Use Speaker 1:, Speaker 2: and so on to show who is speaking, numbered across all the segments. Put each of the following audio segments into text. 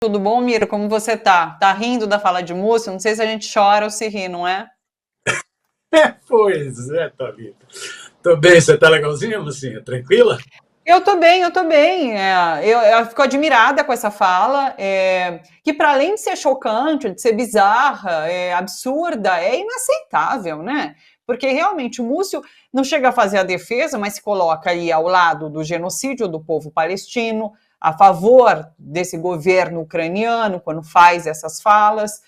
Speaker 1: Tudo bom, Miro? Como você tá? Tá rindo da fala de Múcio? Não sei se a gente chora ou se ri, não é?
Speaker 2: Pois é, Thalita. Tô bem, você tá legalzinho, mocinha? Tranquila?
Speaker 1: Eu tô bem, eu tô bem. Eu fico admirada com essa fala, que para além de ser chocante, de ser bizarra, absurda, é inaceitável, né? Porque realmente o Múcio não chega a fazer a defesa, mas se coloca aí ao lado do genocídio do povo palestino, a favor desse governo ucraniano, quando faz essas falas,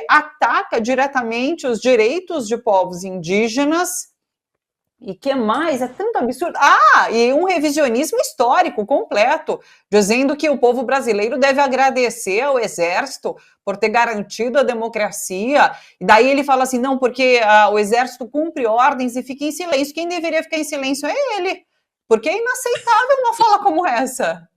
Speaker 1: ataca diretamente os direitos de povos indígenas. E que mais? É tanto absurdo. E um revisionismo histórico completo, dizendo que o povo brasileiro deve agradecer ao Exército por ter garantido a democracia. E daí ele fala assim: não, porque o Exército cumpre ordens e fica em silêncio. Quem deveria ficar em silêncio é ele. Porque é inaceitável uma fala como essa.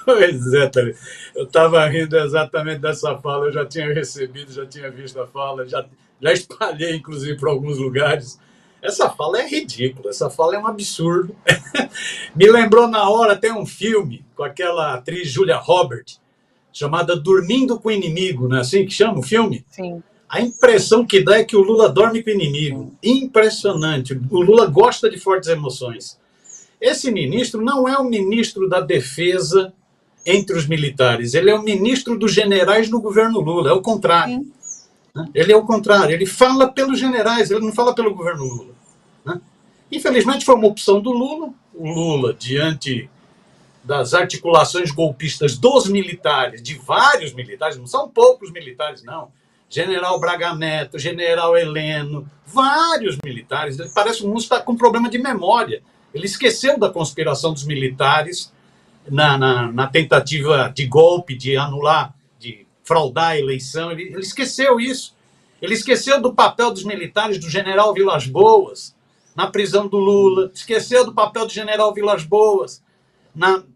Speaker 2: Pois é, Thalita. Eu estava rindo exatamente dessa fala, eu já tinha recebido, já tinha visto a fala, já espalhei, inclusive, para alguns lugares. Essa fala é ridícula, essa fala é um absurdo. Me lembrou na hora, tem um filme com aquela atriz Julia Roberts, chamada Dormindo com o Inimigo, não é assim que chama o filme?
Speaker 1: Sim.
Speaker 2: A impressão que dá é que o Lula dorme com o inimigo. Impressionante. O Lula gosta de fortes emoções. Esse ministro não é o ministro da defesa entre os militares, ele é o ministro dos generais no governo Lula, é o contrário.
Speaker 1: Sim.
Speaker 2: Ele é o contrário, ele fala pelos generais, ele não fala pelo governo Lula. Infelizmente foi uma opção do Lula, o Lula, diante das articulações golpistas dos militares, de vários militares, não são poucos militares, não. General Braga Neto, General Heleno, vários militares. Parece que o mundo está com problema de memória. Ele esqueceu da conspiração dos militares na tentativa de golpe, de anular, de fraudar a eleição. Ele esqueceu isso. Ele esqueceu do papel dos militares, do general Vilas Boas, na prisão do Lula. Esqueceu do papel do general Vilas Boas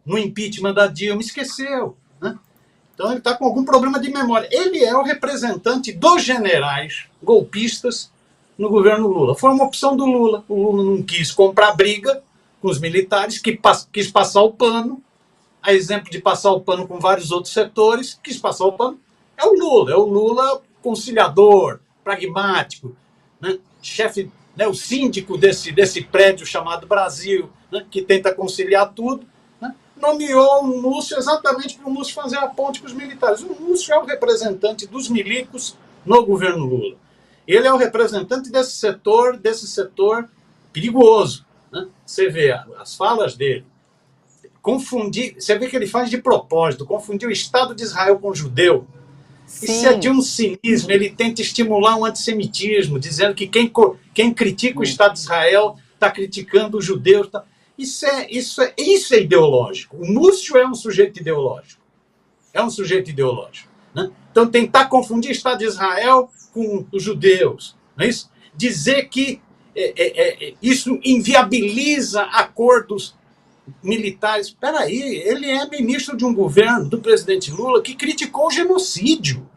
Speaker 2: no impeachment da Dilma. Esqueceu. Né? Então ele está com algum problema de memória. Ele é o representante dos generais golpistas no governo Lula. Foi uma opção do Lula. O Lula não quis comprar briga com os militares, quis passar o pano. A exemplo de passar o pano com vários outros setores, quis passar o pano. É o Lula conciliador, pragmático, né? Chefe, né? O síndico desse prédio chamado Brasil, né? Que tenta conciliar tudo. Nomeou o Múcio exatamente para o Múcio fazer a ponte com os militares. O Múcio é o representante dos milicos no governo Lula. Ele é o representante desse setor perigoso. Né? Você vê as falas dele. Você vê que ele faz de propósito, confundir o Estado de Israel com o judeu.
Speaker 1: Sim.
Speaker 2: Isso é de um cinismo. Ele tenta estimular um antissemitismo, dizendo que quem critica o Estado de Israel está criticando os judeus. Isso é ideológico. O Múcio é um sujeito ideológico. Né? Então, tentar confundir o Estado de Israel com os judeus. Não é isso? Dizer que isso inviabiliza acordos militares. Espera aí, ele é ministro de um governo do presidente Lula que criticou o genocídio.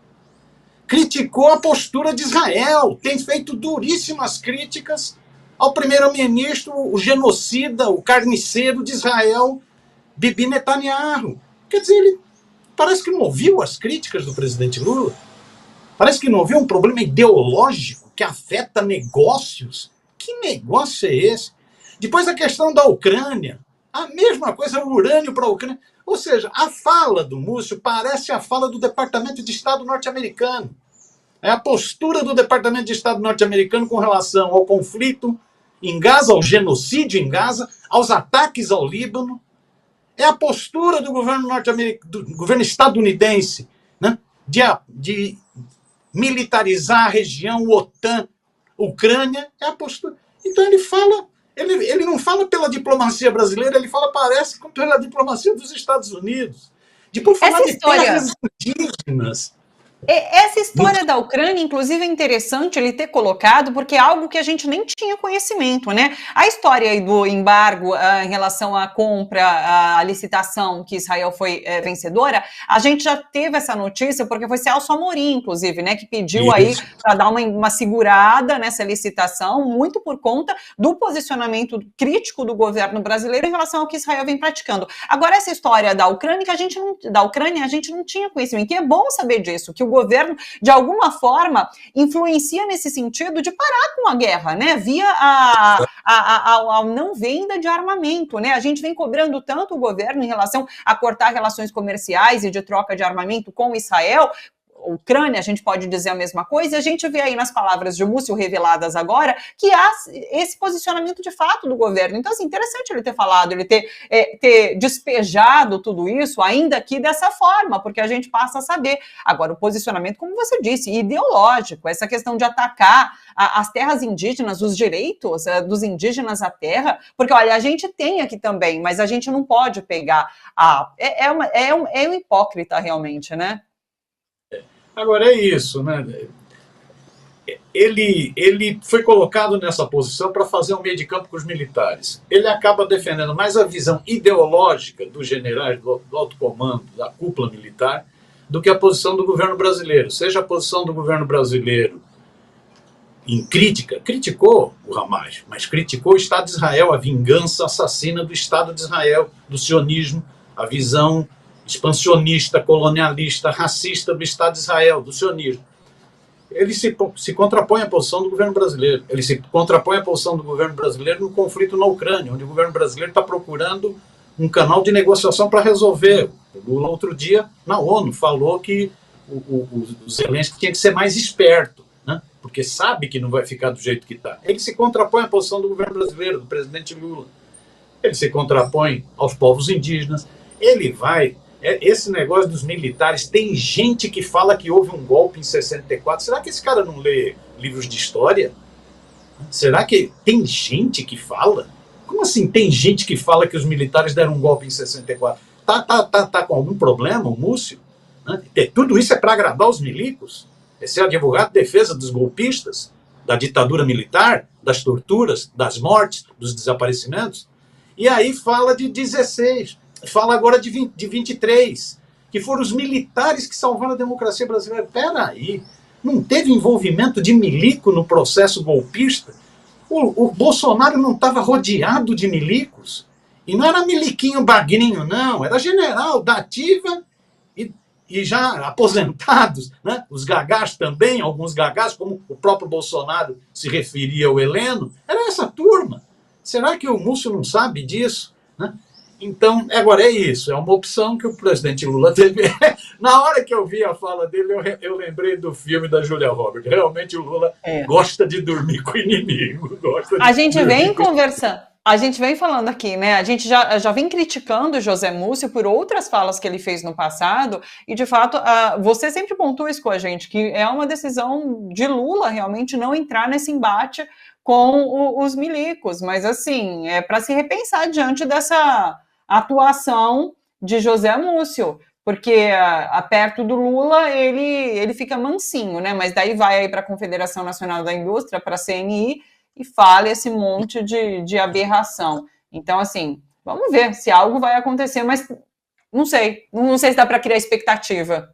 Speaker 2: Criticou a postura de Israel. Tem feito duríssimas críticas ao primeiro-ministro, o genocida, o carniceiro de Israel, Bibi Netanyahu. Quer dizer, ele parece que não ouviu as críticas do presidente Lula. Parece que não ouviu um problema ideológico que afeta negócios. Que negócio é esse? Depois a questão da Ucrânia. A mesma coisa, o urânio para a Ucrânia. Ou seja, a fala do Múcio parece a fala do Departamento de Estado norte-americano. É a postura do Departamento de Estado norte-americano com relação ao conflito em Gaza, ao genocídio em Gaza, aos ataques ao Líbano. É a postura do governo norte-americano, do governo estadunidense, né? de militarizar a região, OTAN, Ucrânia. É a postura. Então ele fala. Ele não fala pela diplomacia brasileira, ele fala, parece, pela diplomacia dos Estados Unidos. Depois falar de terras indígenas.
Speaker 1: Essa história da Ucrânia, inclusive, é interessante ele ter colocado, porque é algo que a gente nem tinha conhecimento, né? A história aí do embargo em relação à compra, à licitação, que Israel foi vencedora, a gente já teve essa notícia, porque foi Celso Amorim, inclusive, né, que pediu aí para dar uma segurada nessa licitação, muito por conta do posicionamento crítico do governo brasileiro em relação ao que Israel vem praticando. Agora, essa história da Ucrânia, a gente não tinha conhecimento, e é bom saber disso, que o governo, de alguma forma, influencia nesse sentido de parar com a guerra, né? Via a não venda de armamento, né? A gente vem cobrando tanto o governo em relação a cortar relações comerciais e de troca de armamento com Israel. Ucrânia, a gente pode dizer a mesma coisa, e a gente vê aí nas palavras de Múcio reveladas agora que há esse posicionamento de fato do governo. Então, assim, interessante ele ter falado, ele ter despejado tudo isso, ainda que dessa forma, porque a gente passa a saber. Agora, o posicionamento, como você disse, ideológico, essa questão de atacar as terras indígenas, os direitos dos indígenas à terra, porque, olha, a gente tem aqui também, mas a gente não pode pegar. É um hipócrita, realmente, né?
Speaker 2: Agora é isso, né? Ele foi colocado nessa posição para fazer um meio de campo com os militares. Ele acaba defendendo mais a visão ideológica dos generais, do alto comando, da cúpula militar, do que a posição do governo brasileiro. Seja a posição do governo brasileiro em crítica, criticou o Hamas, mas criticou o Estado de Israel, a vingança assassina do Estado de Israel, do sionismo, a visão expansionista, colonialista, racista do Estado de Israel, do sionismo. Ele se contrapõe à posição do governo brasileiro. Ele se contrapõe à posição do governo brasileiro no conflito na Ucrânia, onde o governo brasileiro está procurando um canal de negociação para resolver. O Lula, outro dia, na ONU, falou que o Zelensky tinha que ser mais esperto, né? Porque sabe que não vai ficar do jeito que está. Ele se contrapõe à posição do governo brasileiro, do presidente Lula. Ele se contrapõe aos povos indígenas. Ele vai... Esse negócio dos militares, tem gente que fala que houve um golpe em 64. Será que esse cara não lê livros de história? Será que tem gente que fala? Como assim tem gente que fala que os militares deram um golpe em 64? Tá com algum problema, o Múcio? Tudo isso é para agradar os milicos? É ser advogado de defesa dos golpistas, da ditadura militar, das torturas, das mortes, dos desaparecimentos? E aí fala de 16. Fala agora de 23, que foram os militares que salvaram a democracia brasileira. Peraí, não teve envolvimento de milico no processo golpista? O Bolsonaro não estava rodeado de milicos? E não era miliquinho bagrinho, não, era general da ativa e já aposentados, né? Os gagás também, alguns gagás, como o próprio Bolsonaro se referia ao Heleno, era essa turma. Será que o Múcio não sabe disso, né? Então, agora é isso, é uma opção que o presidente Lula teve. Na hora que eu vi a fala dele, eu lembrei do filme da Julia Roberts. Realmente o Lula gosta de dormir com o inimigo.
Speaker 1: A gente vem conversando, a gente vem falando aqui, né? A gente já vem criticando o José Múcio por outras falas que ele fez no passado, e de fato, você sempre pontua isso com a gente, que é uma decisão de Lula realmente não entrar nesse embate com os milicos, mas assim, é para se repensar diante dessa atuação de José Múcio, porque perto do Lula ele fica mansinho, né? Mas daí vai aí para a Confederação Nacional da Indústria, para a CNI, e fala esse monte de aberração. Então, assim, vamos ver se algo vai acontecer, mas não sei se dá para criar expectativa.